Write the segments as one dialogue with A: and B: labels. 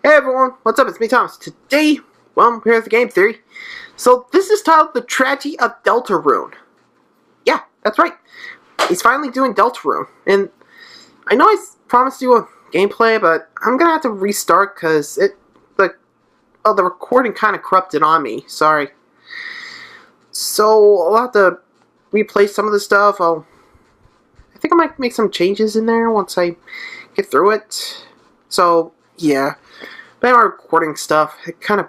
A: Hey everyone, what's up? It's me, Thomas. Today, well, here's the game theory. So this is titled The Tragedy of Deltarune. Yeah, that's right. He's finally doing Deltarune. And I know I promised you a gameplay, but I'm gonna have to restart because the recording kind of corrupted on me. Sorry. So I'll have to replay some of the stuff. I think I might make some changes in there once I get through it. So, yeah. But my recording stuff, it kind of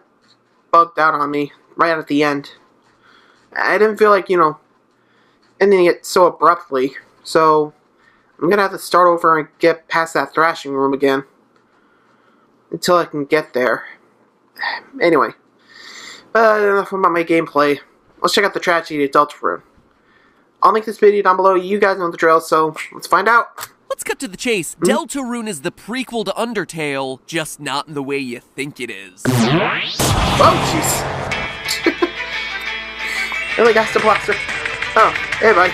A: bugged out on me right at the end. I didn't feel like, ending it so abruptly. So, I'm going to have to start over and get past that thrashing room again. Until I can get there. Anyway. But enough about my gameplay. Let's check out the tragedy of Deltarune. I'll link this video down below. You guys know the drill, so let's find out.
B: Let's cut to the chase. Deltarune is the prequel to Undertale, just not in the way you think it is.
A: Oh, jeez. Really got the blaster. Oh, hey, buddy.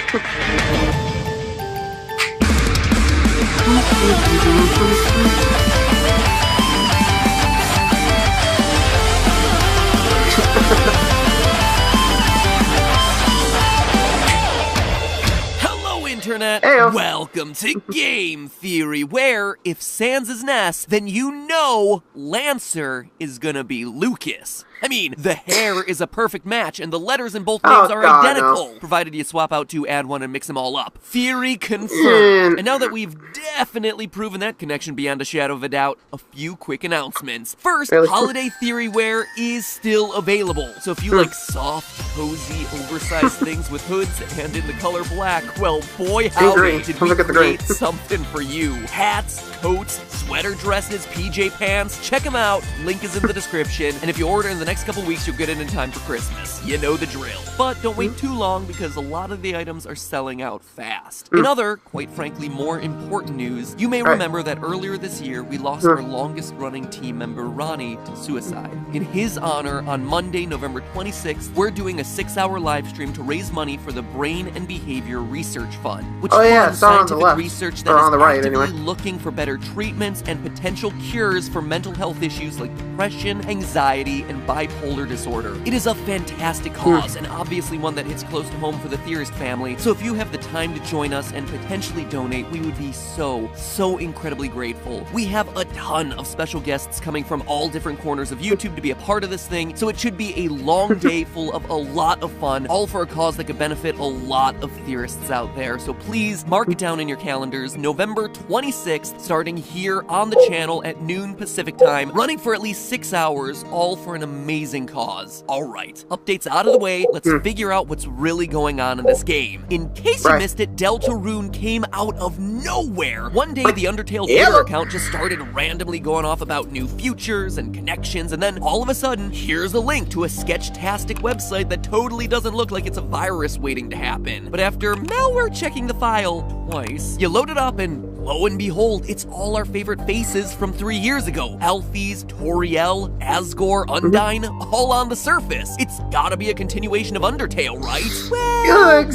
B: Internet.
A: Heyo.
B: Welcome to Game Theory, where if Sans is Ness, then you know Lancer is gonna be Lucas. I mean, the hair is a perfect match, and the letters in both names are identical, provided you swap out two, add one, and mix them all up. Theory confirmed. And now that we've definitely proven that connection beyond a shadow of a doubt, a few quick announcements. First, Holiday Theory wear is still available, so if you like soft, cozy, oversized things with hoods and in the color black, well, boy howdy, did we create something for you. Hats, coats, sweater dresses, PJ pants, check them out. Link is in the description, and if you order in the next couple weeks, you'll get it in time for Christmas. You know the drill. But don't wait too long, because a lot of the items are selling out fast. In other, quite frankly, more important news, you may remember that earlier this year, we lost our longest-running team member, Ronnie, to suicide. In his honor, on Monday, November 26th, we're doing a 6-hour live stream to raise money for the Brain and Behavior Research Fund, which funds scientific research that is actively looking for better treatments and potential cures for mental health issues like depression, anxiety, and bipolar disorder. It is a fantastic cause, and obviously one that hits close to home for the Theorist family, so if you have the time to join us and potentially donate, we would be so incredibly grateful. We have a ton of special guests coming from all different corners of YouTube to be a part of this thing, so it should be a long day full of a lot of fun, all for a cause that could benefit a lot of Theorists out there, so please mark it down in your calendars, November 26th, starting here on the channel at noon Pacific time, running for at least 6 hours, all for an amazing cause. Alright, updates out of the way, let's figure out what's really going on in this game. In case you missed it, Deltarune came out of nowhere. One day, the Undertale Twitter account just started randomly going off about new futures and connections, and then all of a sudden, here's a link to a sketch-tastic website that totally doesn't look like it's a virus waiting to happen. But after malware checking the file twice, you load it up and lo and behold, it's all our favorite faces from 3 years ago. Alphys, Toriel, Asgore, Undyne, all on the surface. It's gotta be a continuation of Undertale, right? Well,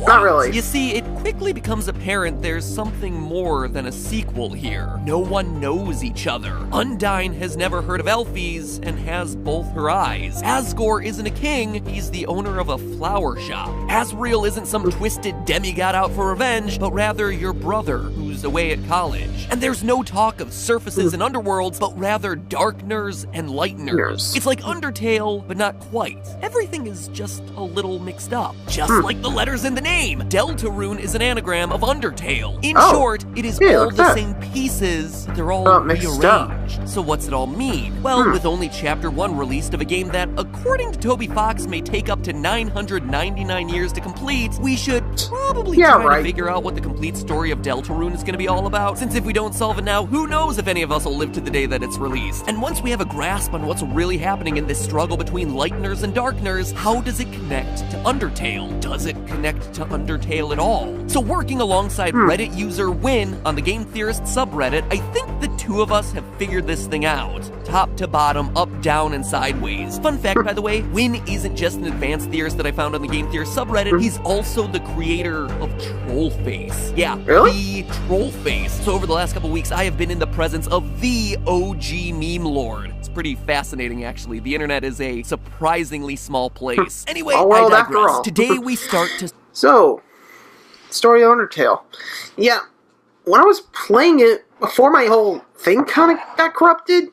B: not really. You see, it quickly becomes apparent there's something more than a sequel here. No one knows each other. Undyne has never heard of Alphys and has both her eyes. Asgore isn't a king, he's the owner of a flower shop. Asriel isn't some twisted demigod out for revenge, but rather your brother, who's away at college. And there's no talk of surfaces and underworlds, but rather darkners and lighteners. It's like Undertale, but not quite. Everything is just a little mixed up. Just like the letters in the name. Deltarune is an anagram of Undertale. In short, it is all the same pieces, they're all rearranged. So what's it all mean? Well, with only Chapter 1 released of a game that, according to Toby Fox, may take up to 999 years to complete, we should probably try to figure out what the complete story of Deltarune is gonna be all about, since if we don't solve it now, who knows if any of us will live to the day that it's released. And once we have a grasp on what's really happening in this struggle between lighteners and darkners, how does it connect to Undertale? Does it connect to Undertale at all? So working alongside Reddit user Win on the Game Theorist subreddit, I think the two of us have figured figured this thing out. Top to bottom, up, down, and sideways. Fun fact, by the way, Win isn't just an advanced theorist that I found on the Game Theorist subreddit, he's also the creator of Trollface. Yeah,
A: really?
B: The Trollface. So over the last couple weeks, I have been in the presence of the OG meme lord. It's pretty fascinating, actually. The internet is a surprisingly small place. Anyway, I digress. Today we start to...
A: So, story of Undertale. Yeah, when I was playing it, before my whole thing kind of got corrupted,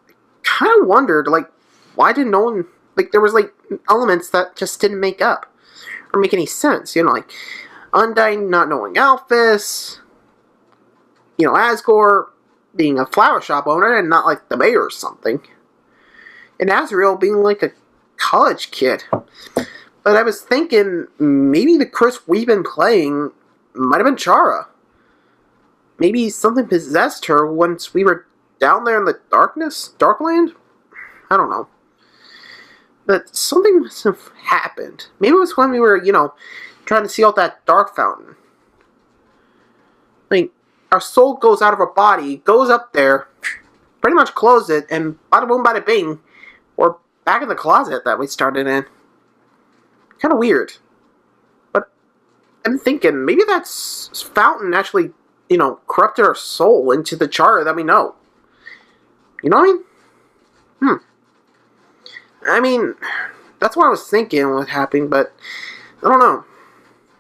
A: I kind of wondered, like, why did no one... Like, there was, like, elements that just didn't make up or make any sense. You know, like, Undyne not knowing Alphys, you know, Asgore being a flower shop owner and not, like, the mayor or something. And Azrael being, like, a college kid. But I was thinking, maybe the Chris we've been playing might have been Chara. Maybe something possessed her once we were down there in the Darkland? I don't know. But something must have happened. Maybe it was when we were, you know, trying to seal out that dark fountain. Like, our soul goes out of our body, goes up there, pretty much closed it, and bada boom, bada bing, we're back in the closet that we started in. Kind of weird. But I'm thinking, maybe that fountain actually, you know, corrupted our soul into the Chara that we know. You know what I mean? I mean, that's what I was thinking would happen, but I don't know.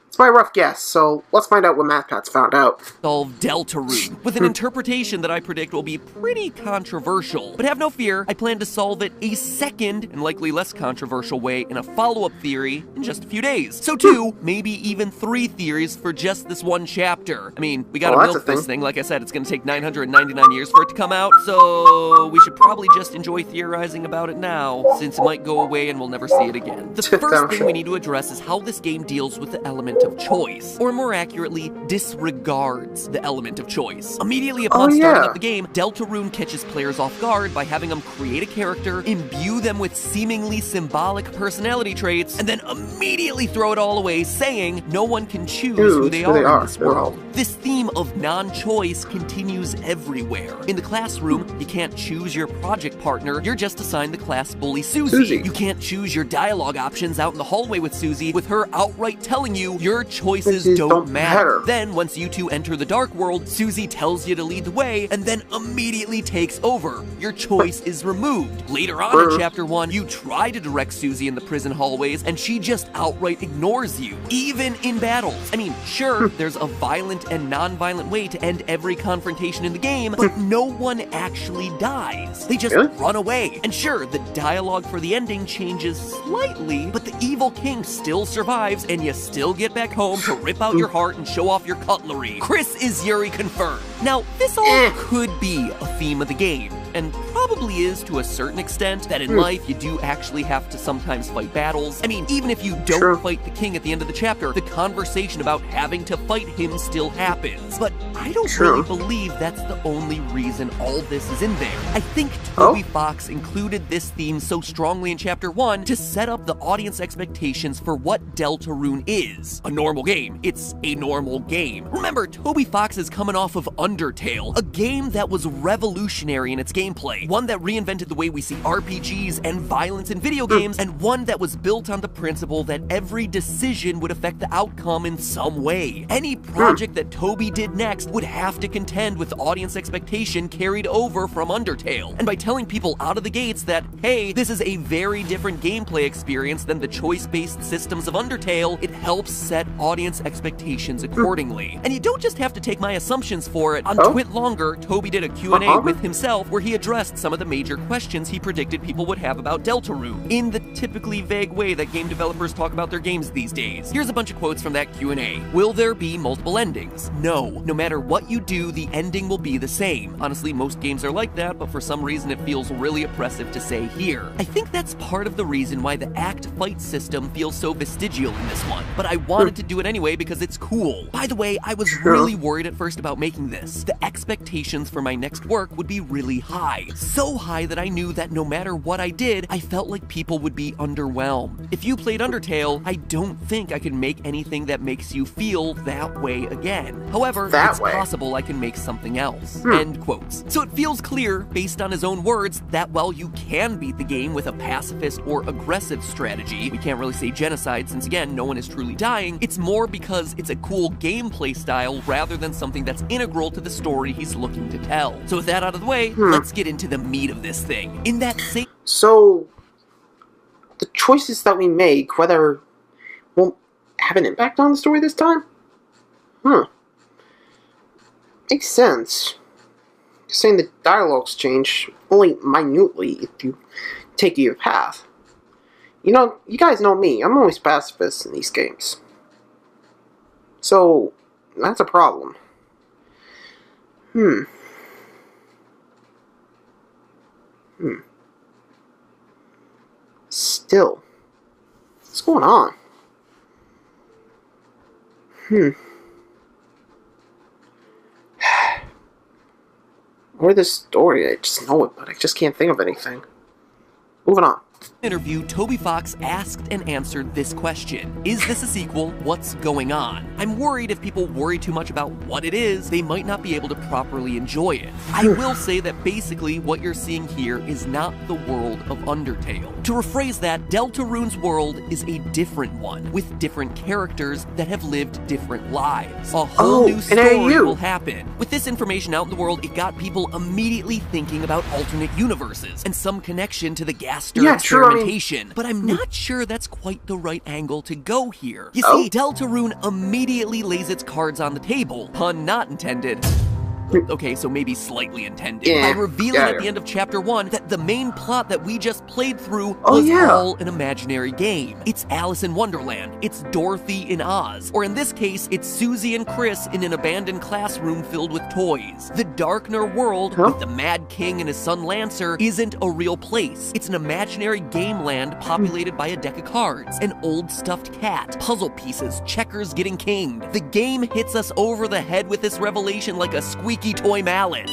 A: It's my rough guess, so let's find out what MathPats found out.
B: Solve Deltarune, with an interpretation that I predict will be pretty controversial. But have no fear, I plan to solve it a second, and likely less controversial way in a follow-up theory in just a few days. So 2, maybe even 3 theories for just this one chapter. I mean, we gotta milk this thing. Like I said, it's gonna take 999 years for it to come out, so we should probably just enjoy theorizing about it now, since it might go away and we'll never see it again. The first thing we need to address is how this game deals with the element of choice, or more accurately, disregards the element of choice. Immediately upon starting up the game, Deltarune catches players off guard by having them create a character, imbue them with seemingly symbolic personality traits, and then immediately throw it all away, saying no one can choose who they are in this world. This theme of non-choice continues everywhere. In the classroom, you can't choose your project partner, you're just assigned the class bully Susie. You can't choose your dialogue options out in the hallway with Susie, with her outright telling you your choices don't matter. Then, once you two enter the dark world, Susie tells you to lead the way, and then immediately takes over. Your choice is removed. Later on in Chapter 1, you try to direct Susie in the prison hallways, and she just outright ignores you, even in battles. I mean, sure, there's a violent and non-violent way to end every confrontation in the game, but no one actually dies. They just run away. And sure, the dialogue for the ending changes slightly, but the evil king still survives, and you still get back home to rip out your heart and show off your cutlery. Chris is Yuri confirmed. Now, this all could be a theme of the game, and probably is to a certain extent, that in life you do actually have to sometimes fight battles. I mean, even if you don't fight the king at the end of the chapter, the conversation about having to fight him still happens. But I don't really believe that's the only reason all this is in there. I think Toby Fox included this theme so strongly in Chapter 1 to set up the audience expectations for what Deltarune is. A normal game. It's a normal game. Remember, Toby Fox is coming off of Undertale, a game that was revolutionary in its gameplay, one that reinvented the way we see RPGs and violence in video games, and one that was built on the principle that every decision would affect the outcome in some way. Any project that Toby did next would have to contend with audience expectation carried over from Undertale. And by telling people out of the gates that, hey, this is a very different gameplay experience than the choice-based systems of Undertale, it helps set audience expectations accordingly. And you don't just have to take my assumptions for it. On Twit Longer, Toby did a Q&A with himself where he addressed some of the major questions he predicted people would have about Deltarune, in the typically vague way that game developers talk about their games these days. Here's a bunch of quotes from that Q&A. Will there be multiple endings? No. No matter what you do, the ending will be the same. Honestly, most games are like that, but for some reason it feels really oppressive to say here. I think that's part of the reason why the act fight system feels so vestigial in this one, but I wanted to do it anyway because it's cool. By the way, I was really worried at first about making this. The expectations for my next work would be really high. so high that I knew that no matter what I did, I felt like people would be underwhelmed. If you played Undertale, I don't think I can make anything that makes you feel that way again. However, it's possible I can make something else." End quotes. So it feels clear, based on his own words, that while you can beat the game with a pacifist or aggressive strategy, we can't really say genocide since again, no one is truly dying, it's more because it's a cool gameplay style rather than something that's integral to the story he's looking to tell. So with that out of the way, let's get into the meat of this thing. In that same...
A: So, the choices that we make, whether will have an impact on the story this time? Makes sense. Saying the dialogues change only minutely if you take your path. You know, you guys know me, I'm always pacifist in these games. So, that's a problem. Still, what's going on? Or this story, I just know it, but I just can't think of anything. Moving on.
B: Interview, Toby Fox asked and answered this question. Is this a sequel? What's going on? I'm worried if people worry too much about what it is, they might not be able to properly enjoy it. I will say that basically what you're seeing here is not the world of Undertale. To rephrase that, Deltarune's world is a different one, with different characters that have lived different lives. A whole new story will happen. With this information out in the world, it got people immediately thinking about alternate universes, and some connection to the Gaster experimentation. But I'm not sure that's quite the right angle to go here. You see, Deltarune immediately lays its cards on the table, pun not intended. Okay, so maybe slightly intended. By revealing at the end of Chapter 1 that the main plot that we just played through was all an imaginary game. It's Alice in Wonderland, it's Dorothy in Oz, or in this case, it's Susie and Chris in an abandoned classroom filled with toys. The Darkner world, with the Mad King and his son Lancer, isn't a real place. It's an imaginary game land populated by a deck of cards, an old stuffed cat, puzzle pieces, checkers getting kinged. The game hits us over the head with this revelation like a squeaky toy mallet.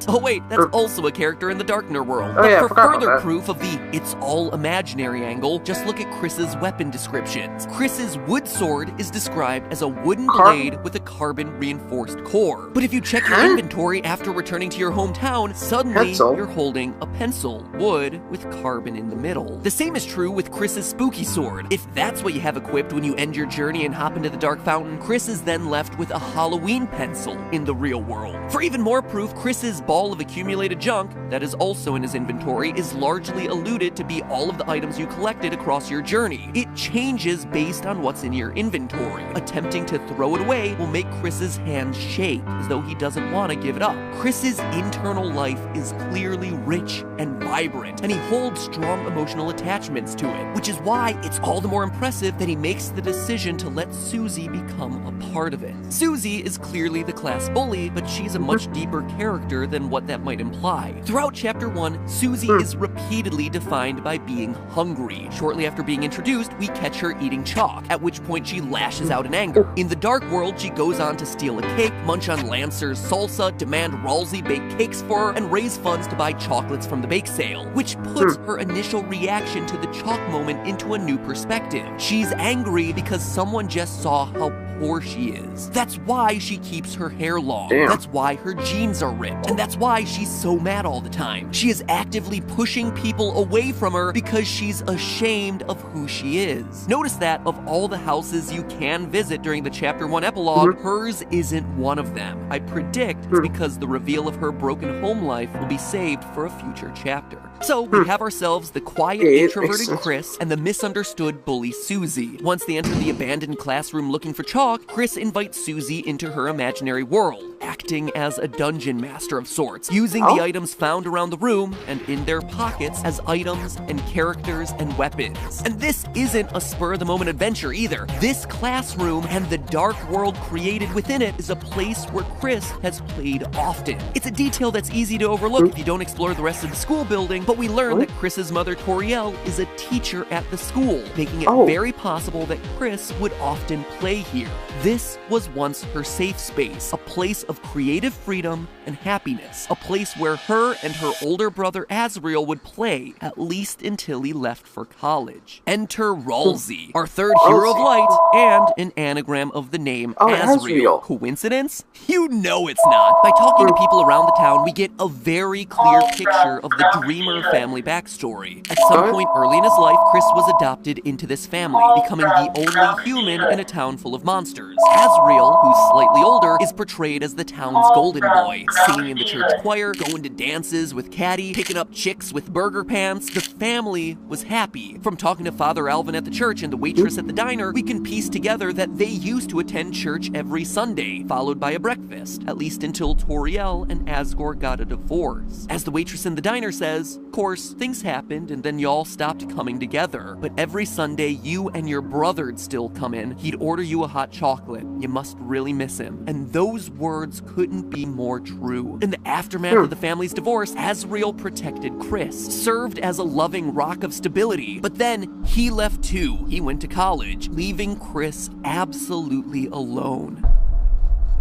B: Oh wait, that's also a character in the Darkner world. But for further proof of the it's all imaginary angle, just look at Chris's weapon descriptions. Chris's wood sword is described as a wooden blade with a carbon-reinforced core. But if you check your inventory after returning to your hometown, suddenly you're holding a pencil, wood with carbon in the middle. The same is true with Chris's spooky sword. If that's what you have equipped when you end your journey and hop into the Dark Fountain, Chris is then left with a Halloween pencil in the real world. For even more proof, Chris's ball of accumulated junk that is also in his inventory is largely alluded to be all of the items you collected across your journey. It changes based on what's in your inventory. Attempting to throw it away will make Chris's hands shake as though he doesn't want to give it up. Chris's internal life is clearly rich and vibrant, and he holds strong emotional attachments to it, which is why it's all the more impressive that he makes the decision to let Susie become a part of it. Susie is clearly the class bully, but she's a much deeper character than what that might imply. Throughout Chapter 1, Susie is repeatedly defined by being hungry. Shortly after being introduced, we catch her eating chalk, at which point she lashes out in anger. In the Dark World, she goes on to steal a cake, munch on Lancer's salsa, demand Ralsei bake cakes for her, and raise funds to buy chocolates from the bake sale, which puts her initial reaction to the chalk moment into a new perspective. She's angry because someone just saw how poor she is. That's why she keeps her hair long. That's why her jeans are ripped. And that's why she's so mad all the time. She is actively pushing people away from her because she's ashamed of who she is. Notice that of all the houses you can visit during the Chapter 1 epilogue, hers isn't one of them. I predict it's because the reveal of her broken home life will be saved for a future chapter. So we have ourselves the quiet, introverted Chris and the misunderstood bully Susie. Once they enter the abandoned classroom looking for chalk, Chris invites Susie into her imaginary world, acting as a dungeon master of sorts, using the items found around the room and in their pockets as items and characters and weapons. And this isn't a spur-of-the-moment adventure either. This classroom and the dark world created within it is a place where Chris has played often. It's a detail that's easy to overlook if you don't explore the rest of the school building, but we learn that Chris's mother, Toriel, is a teacher at the school, making it very possible that Chris would often play here. This was once her safe space, a place of of creative freedom and happiness, a place where her and her older brother Azriel would play, at least until he left for college. Enter Ralsei, our third hero of light, and an anagram of the name Azriel. Coincidence? You know it's not. By talking to people around the town, we get a very clear picture of the Dreamer family backstory. At some point early in his life, Chris was adopted into this family, becoming the only human in a town full of monsters. Azriel, who's slightly older, is portrayed as the town's golden boy, singing in the church choir, going to dances with Caddy, picking up chicks with burger pants. The family was happy. From talking to Father Alvin at the church and the waitress at the diner, we can piece together that they used to attend church every Sunday, followed by a breakfast, at least until Toriel and Asgore got a divorce. As the waitress in the diner says, of course, things happened and then y'all stopped coming together, but every Sunday you and your brother'd still come in. He'd order you a hot chocolate. You must really miss him. And those words couldn't be more true. In the aftermath of the family's divorce, Azriel protected Chris, served as a loving rock of stability, but then he left too. He went to college, leaving Chris absolutely alone.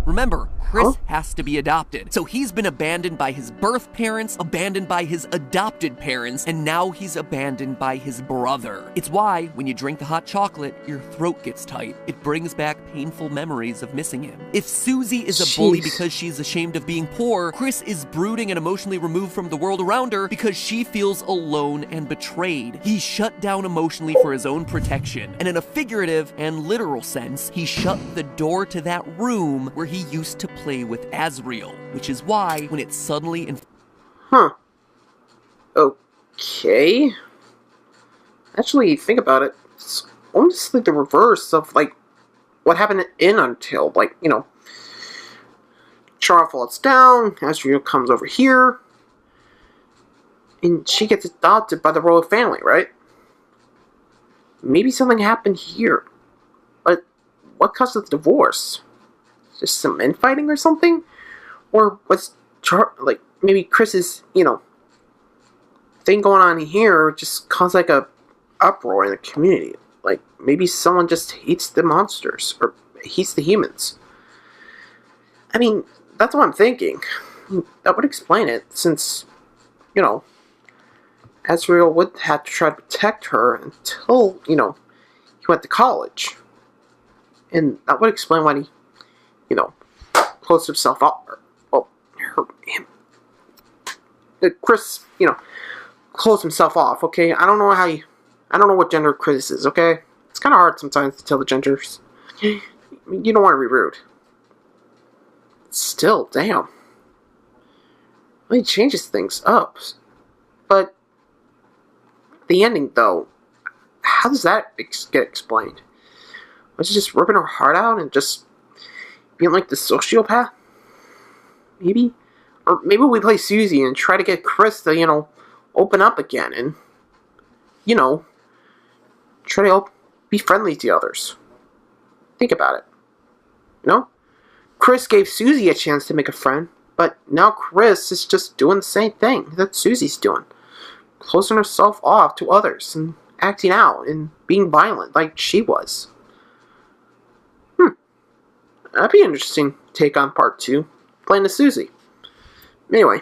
B: Remember, Chris has to be adopted, so he's been abandoned by his birth parents, abandoned by his adopted parents, and now he's abandoned by his brother. It's why, when you drink the hot chocolate, your throat gets tight. It brings back painful memories of missing him. If Susie is a bully because she's ashamed of being poor, Chris is brooding and emotionally removed from the world around her because she feels alone and betrayed. He's shut down emotionally for his own protection, and in a figurative and literal sense, he shut the door to that room where he used to play with Azriel, which is why, when it suddenly
A: Okay. Actually, think about it. It's almost like the reverse of, like, what happened in Until. Like, you know, Chara falls down, Azriel comes over here, and she gets adopted by the royal family, right? Maybe something happened here. But what caused the divorce? Just some infighting or something? Or what's like maybe Chris's, you know, thing going on here just caused like a uproar in the community. Like maybe someone just hates the monsters or hates the humans. I mean, that's what I'm thinking. That would explain it, since, you know, Azriel would have to try to protect her until, you know, he went to college. And that would explain why he, you know, closed himself off. Well, him. Chris, you know, closed himself off, okay? I don't know what gender Chris is, okay? It's kind of hard sometimes to tell the genders. You don't want to be rude. Still, damn. Well, he changes things up. But the ending, though, how does that get explained? Was she just ripping her heart out and just being like the sociopath? Maybe? Or maybe we play Susie and try to get Chris to, you know, open up again and, you know, try to be friendly to others. Think about it. You know? Chris gave Susie a chance to make a friend, but now Chris is just doing the same thing that Susie's doing. Closing herself off to others and acting out and being violent like she was. That'd be an interesting take on part 2. Playing as Susie. Anyway.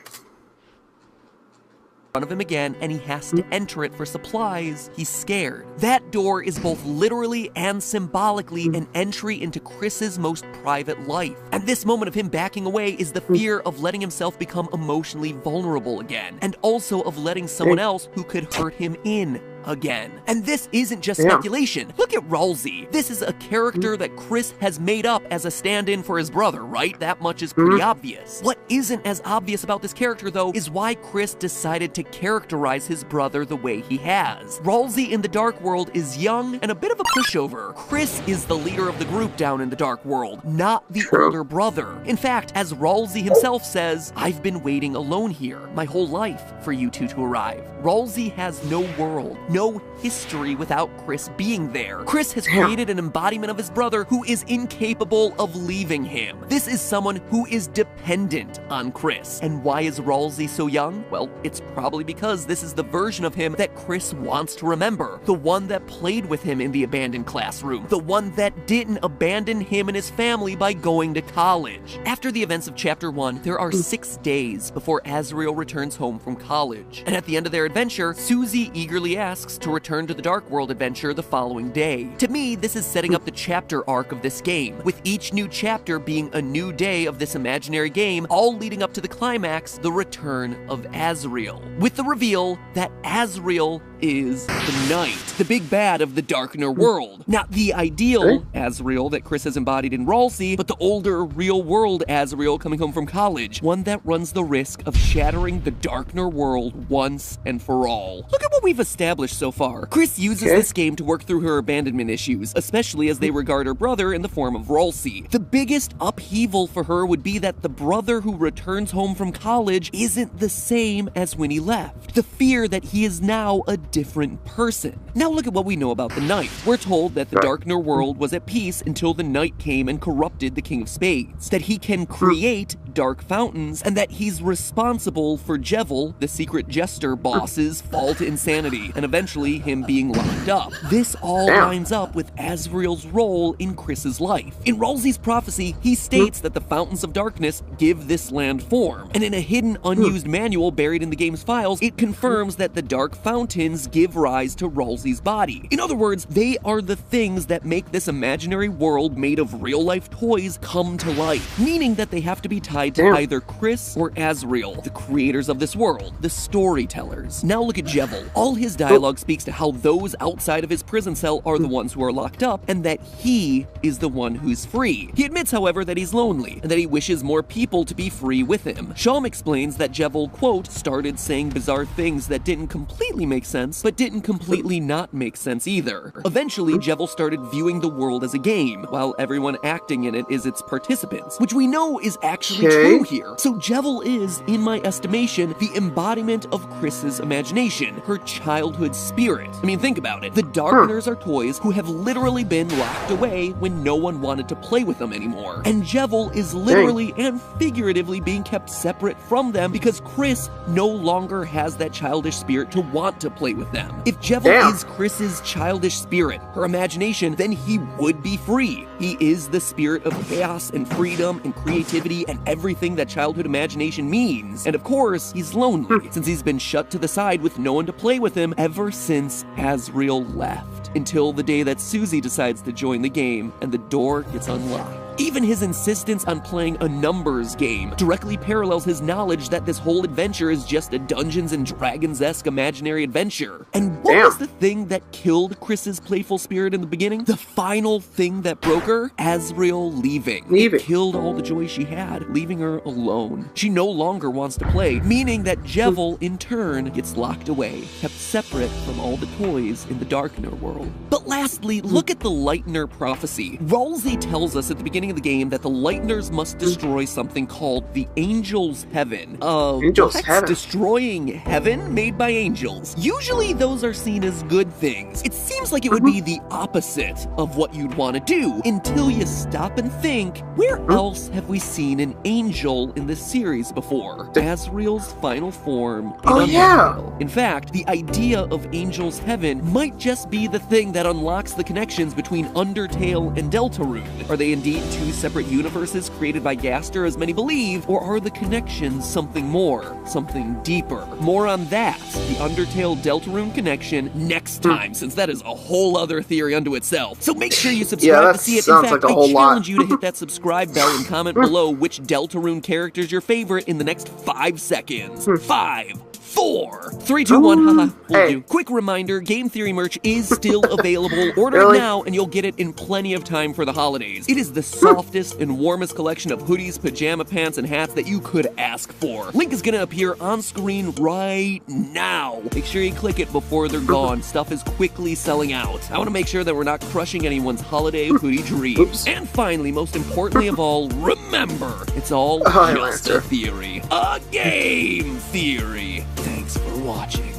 B: Front of him again, and he has to enter it for supplies. He's scared. That door is both literally and symbolically an entry into Chris's most private life. And this moment of him backing away is the fear of letting himself become emotionally vulnerable again, and also of letting someone else who could hurt him in again. And this isn't just speculation. Look at Ralsei. This is a character that Chris has made up as a stand-in for his brother, right? That much is pretty obvious. What isn't as obvious about this character, though, is why Chris decided to characterize his brother the way he has. Ralsei in the Dark World is young and a bit of a pushover. Chris is the leader of the group down in the Dark World, not the older brother. In fact, as Ralsei himself says, "I've been waiting alone here my whole life for you two to arrive." Ralsei has no world, no history without Chris being there. Chris has created an embodiment of his brother who is incapable of leaving him. This is someone who is dependent on Chris. And why is Ralsei so young? Well, it's probably because this is the version of him that Chris wants to remember. The one that played with him in the abandoned classroom. The one that didn't abandon him and his family by going to college. After the events of Chapter 1, there are 6 days before Azriel returns home from college. And at the end of their adventure, Susie eagerly asks to return to the Dark World adventure the following day. To me, this is setting up the chapter arc of this game, with each new chapter being a new day of this imaginary game, all leading up to the climax, the return of Azriel. With the reveal that Azriel is the Knight, the big bad of the Darkner world. Not the ideal Azriel that Chris has embodied in Ralsei, but the older, real-world Azriel coming home from college, one that runs the risk of shattering the Darkner world once and for all. Look at what we've established so far. Chris uses this game to work through her abandonment issues, especially as they regard her brother in the form of Ralsei. The biggest upheaval for her would be that the brother who returns home from college isn't the same as when he left. The fear that he is now a different person. Now look at what we know about the Knight. We're told that the Darkner world was at peace until the Knight came and corrupted the King of Spades, that he can create dark fountains, and that he's responsible for Jevil, the secret jester boss's fall to insanity, and eventually him being locked up. This all lines up with Azriel's role in Chris's life. In Ralsei's prophecy, he states that the fountains of darkness give this land form, and in a hidden, unused manual buried in the game's files, it confirms that the dark fountains give rise to Ralsei's body. In other words, they are the things that make this imaginary world made of real-life toys come to life, meaning that they have to be tied to either Chris or Azriel, the creators of this world, the storytellers. Now look at Jevil. All his dialogue speaks to how those outside of his prison cell are the ones who are locked up, and that he is the one who's free. He admits, however, that he's lonely, and that he wishes more people to be free with him. Shalm explains that Jevil, quote, started saying bizarre things that didn't completely make sense, but didn't completely not make sense either. Eventually, Jevil started viewing the world as a game, while everyone acting in it is its participants, which we know is actually true here. So Jevil is, in my estimation, the embodiment of Chris's imagination, her childhood spirit. I mean, think about it. The Darkeners are toys who have literally been locked away when no one wanted to play with them anymore. And Jevil is literally and figuratively being kept separate from them because Chris no longer has that childish spirit to want to play with them. If Jevil is Chris's childish spirit, her imagination, then he would be free. He is the spirit of chaos and freedom and creativity and everything that childhood imagination means. And of course, he's lonely, since he's been shut to the side with no one to play with him ever since Azriel left. Until the day that Susie decides to join the game and the door gets unlocked. Even his insistence on playing a numbers game directly parallels his knowledge that this whole adventure is just a Dungeons and Dragons-esque imaginary adventure. And what was the thing that killed Chris's playful spirit in the beginning? The final thing that broke her? Azriel leaving. It killed all the joy she had, leaving her alone. She no longer wants to play, meaning that Jevil, in turn, gets locked away, kept separate from all the toys in the Darkner world. But lastly, look at the Lightner prophecy. Ralsei tells us at the beginning of the game that the Lightners must destroy something called the Angel's Heaven.
A: Angel's Heaven?
B: Destroying heaven made by angels. Usually those are seen as good things. It seems like it would be the opposite of what you'd want to do, until you stop and think, where else have we seen an angel in this series before? Azriel's final form in Undertale. In fact, the idea of Angel's Heaven might just be the thing that unlocks the connections between Undertale and Deltarune. Are they indeed two separate universes created by Gaster, as many believe, or are the connections something more, something deeper? More on that, the Undertale-Deltarune connection, next time, since that is a whole other theory unto itself. So make sure you subscribe to see it. In fact, I challenge you to hit that subscribe bell and comment below which Deltarune character is your favorite in the next 5 seconds. 5, 4, 3, 2, 1, haha, will do. Quick reminder, Game Theory merch is still available. Order it now and you'll get it in plenty of time for the holidays. It is the softest and warmest collection of hoodies, pajama pants, and hats that you could ask for. Link is gonna appear on screen right now. Make sure you click it before they're gone. Stuff is quickly selling out. I wanna make sure that we're not crushing anyone's holiday hoodie dreams. And finally, most importantly of all, remember, it's all just a theory. A game theory. Thanks for watching.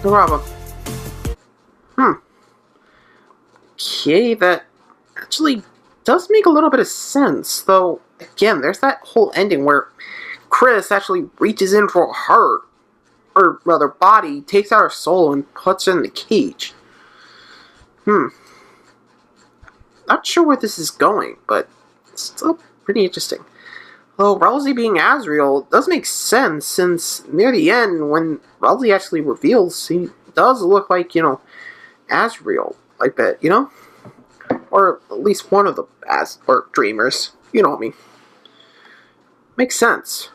A: No problem. Okay, that actually does make a little bit of sense. Though, again, there's that whole ending where Chris actually reaches in for her, or rather, body, takes out her soul and puts her in the cage. Not sure where this is going, but it's still pretty interesting. Though Rousey being Azrael does make sense, since near the end, when Rousey actually reveals, he does look like, Azrael, like that, Or at least one of the dreamers. You know what I mean. Makes sense.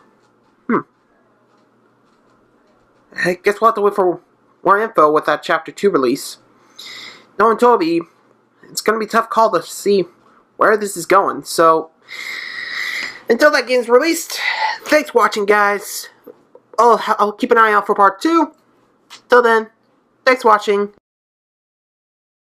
A: I guess we'll have to wait for more info with that Chapter 2 release. Knowing Toby, it's going to be a tough call to see where this is going. So, until that game's released, thanks for watching, guys. I'll keep an eye out for Part 2. Till then, thanks for watching.